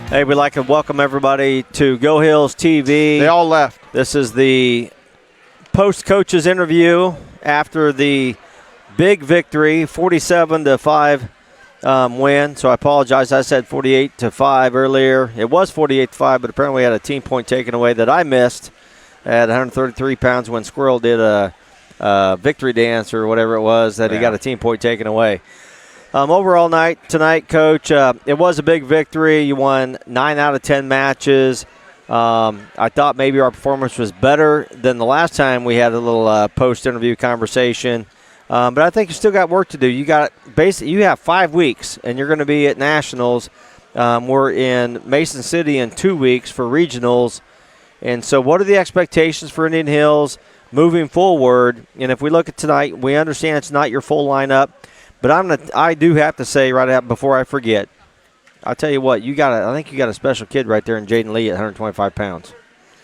Hey, we'd like to welcome everybody to Go Hills TV. They all left. This is the post-coaches interview after the big victory, 47-5 win. So I apologize. I said 48-5 earlier. It was 48-5, but apparently we had a team point taken away that I missed at 133 pounds when Squirrel did a victory dance or whatever it was that he got a team point taken away. Overall tonight, Coach, it was a big victory. You won 9 out of 10 matches. I thought maybe our performance was better than the last time we had a little post-interview conversation. But I think you still got work to do. You have 5 weeks, and you're going to be at Nationals. We're in Mason City in 2 weeks for regionals. And so what are the expectations for Indian Hills moving forward? And if we look at tonight, we understand it's not your full lineup. But I do have to say right out before I forget, I'll tell you what, I think you got a special kid right there in Jaden Lee at 125 pounds.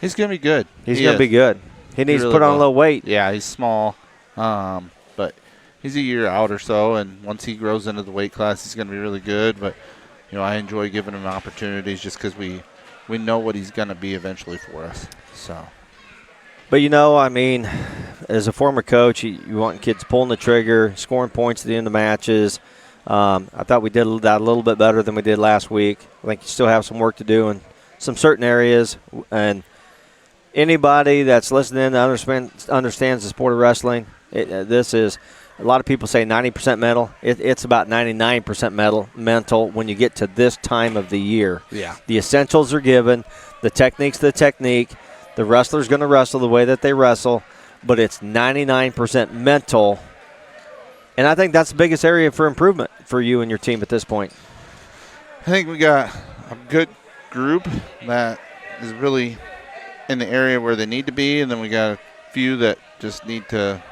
He's going to be good. He's going to be good. He needs to put on a little weight. Yeah, he's small, but he's a year out or so, and once he grows into the weight class, he's going to be really good. But, I enjoy giving him opportunities just because we know what he's going to be eventually for us. So. But, as a former coach, you want kids pulling the trigger, scoring points at the end of matches. I thought we did that a little bit better than we did last week. I think you still have some work to do in some certain areas. And anybody that's listening understands the sport of wrestling. This is a lot of people say 90% mental. It's about 99% mental when you get to this time of the year. Yeah. The essentials are given. The technique's the technique. The wrestler's going to wrestle the way that they wrestle, but it's 99% mental. And I think that's the biggest area for improvement for you and your team at this point. I think we got a good group that is really in the area where they need to be, and then we got a few that just need to,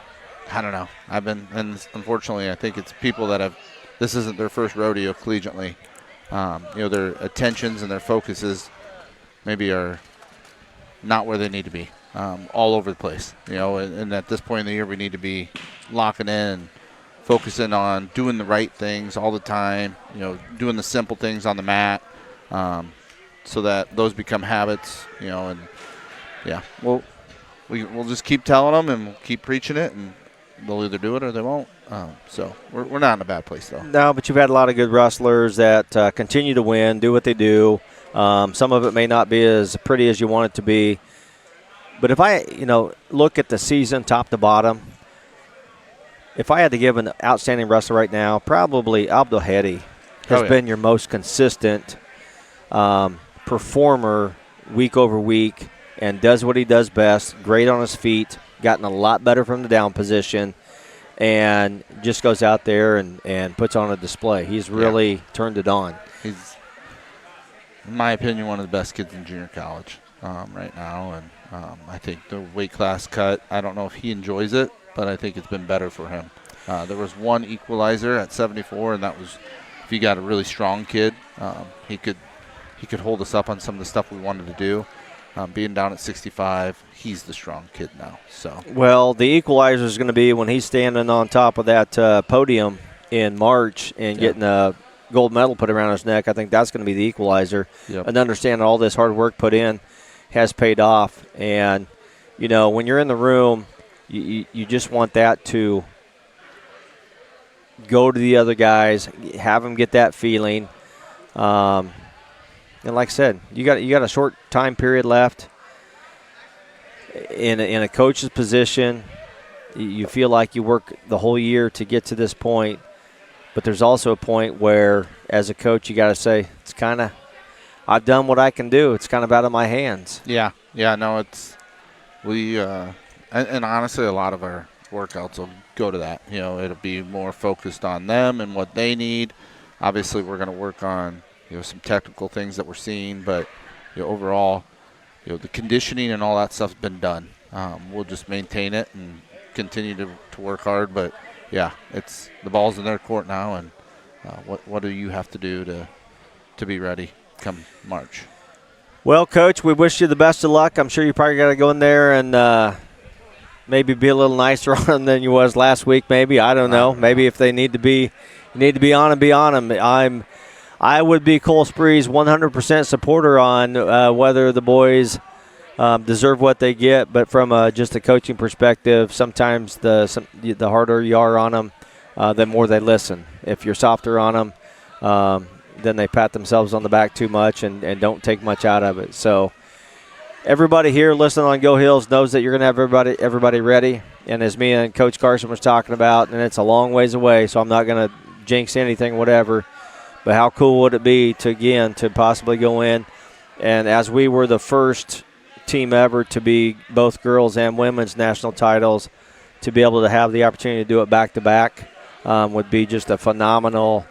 I don't know. And unfortunately, I think it's people that this isn't their first rodeo collegiately. Their attentions and their focuses maybe are not where they need to be, all over the place. And at this point in the year, we need to be locking in and focusing on doing the right things all the time, doing the simple things on the mat, so that those become habits, and we'll just keep telling them and we'll keep preaching it, and they'll either do it or they won't. So we're not in a bad place, though. No, but you've had a lot of good wrestlers that continue to win, do what they do. Some of it may not be as pretty as you want it to be. But if I, look at the season top to bottom, if I had to give an outstanding wrestler right now, probably Abdul Hedi has been your most consistent performer week over week and does what he does best, great on his feet, gotten a lot better from the down position, and just goes out there and puts on a display. He's really turned it on. He's, in my opinion, one of the best kids in junior college right now. And I think the weight class cut, I don't know if he enjoys it, but I think it's been better for him. There was one equalizer at 74, and that was if you got a really strong kid, he could hold us up on some of the stuff we wanted to do. Being down at 65, he's the strong kid now. So well, the equalizer is going to be when he's standing on top of that podium in March and getting a gold medal put around his neck. I think that's going to be the equalizer. And understand all this hard work put in has paid off. And, when you're in the room, you just want that to go to the other guys, have them get that feeling. And like I said, you got a short time period left in a coach's position. You feel like you work the whole year to get to this point. But there's also a point where, as a coach, you got to say, it's kind of, I've done what I can do. It's kind of out of my hands. Yeah, no, it's, and honestly, a lot of our workouts will go to that. It'll be more focused on them and what they need. Obviously, we're going to work on, some technical things that we're seeing, but overall, the conditioning and all that stuff's been done. We'll just maintain it and continue to work hard, but yeah, it's the ball's in their court now, and what do you have to do to be ready come March? Well, Coach, we wish you the best of luck. I'm sure you probably got to go in there and maybe be a little nicer on them than you was last week. Maybe I don't know. Maybe if they need to be on them. I would be Cole Spree's 100% supporter on whether the boys deserve what they get, but from just a coaching perspective, sometimes the harder you are on them, the more they listen. If you're softer on them, then they pat themselves on the back too much and don't take much out of it. So everybody here listening on Go Hills knows that you're going to have everybody ready. And as me and Coach Carson was talking about, and it's a long ways away, so I'm not going to jinx anything, whatever. But how cool would it be to possibly go in, and as we were the first team ever to be both girls and women's national titles, to be able to have the opportunity to do it back-to-back would be just a phenomenal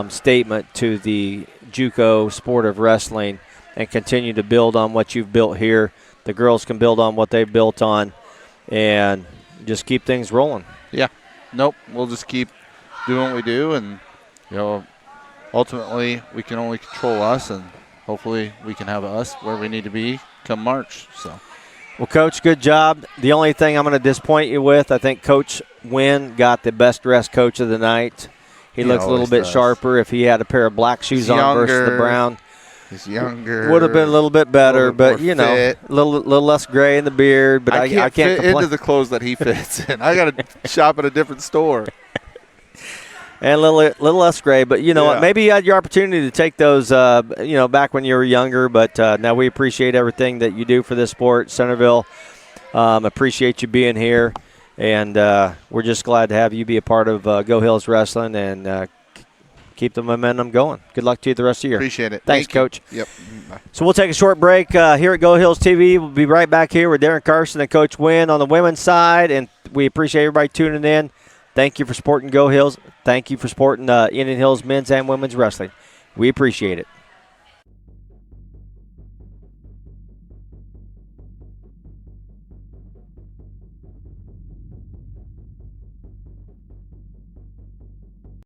statement to the JUCO sport of wrestling, and continue to build on what you've built here. The girls can build on what they've built on and just keep things rolling. Yeah. Nope. We'll just keep doing what we do, and, ultimately, we can only control us, and hopefully we can have us where we need to be come March. So, well, Coach, good job. The only thing I'm going to disappoint you with, I think Coach Wynn got the best dressed coach of the night. He looks a little bit sharper. If he had a pair of black shoes on versus the brown, he's younger. Would have been a little bit better, but fit. a little less gray in the beard. But I can't fit complain. into the clothes that he fits in. I got to shop at a different store. And a little less gray, but you know what? Maybe you had your opportunity to take those, back when you were younger. But now we appreciate everything that you do for this sport, Centerville. Appreciate you being here, and we're just glad to have you be a part of Go Hills Wrestling and keep the momentum going. Good luck to you the rest of the year. Appreciate it. Thanks, Coach. Yep. Bye. So we'll take a short break here at Go Hills TV. We'll be right back here with Darren Carson and Coach Wynn on the women's side, and we appreciate everybody tuning in. Thank you for supporting Go Hills. Thank you for supporting Indian Hills men's and women's wrestling. We appreciate it.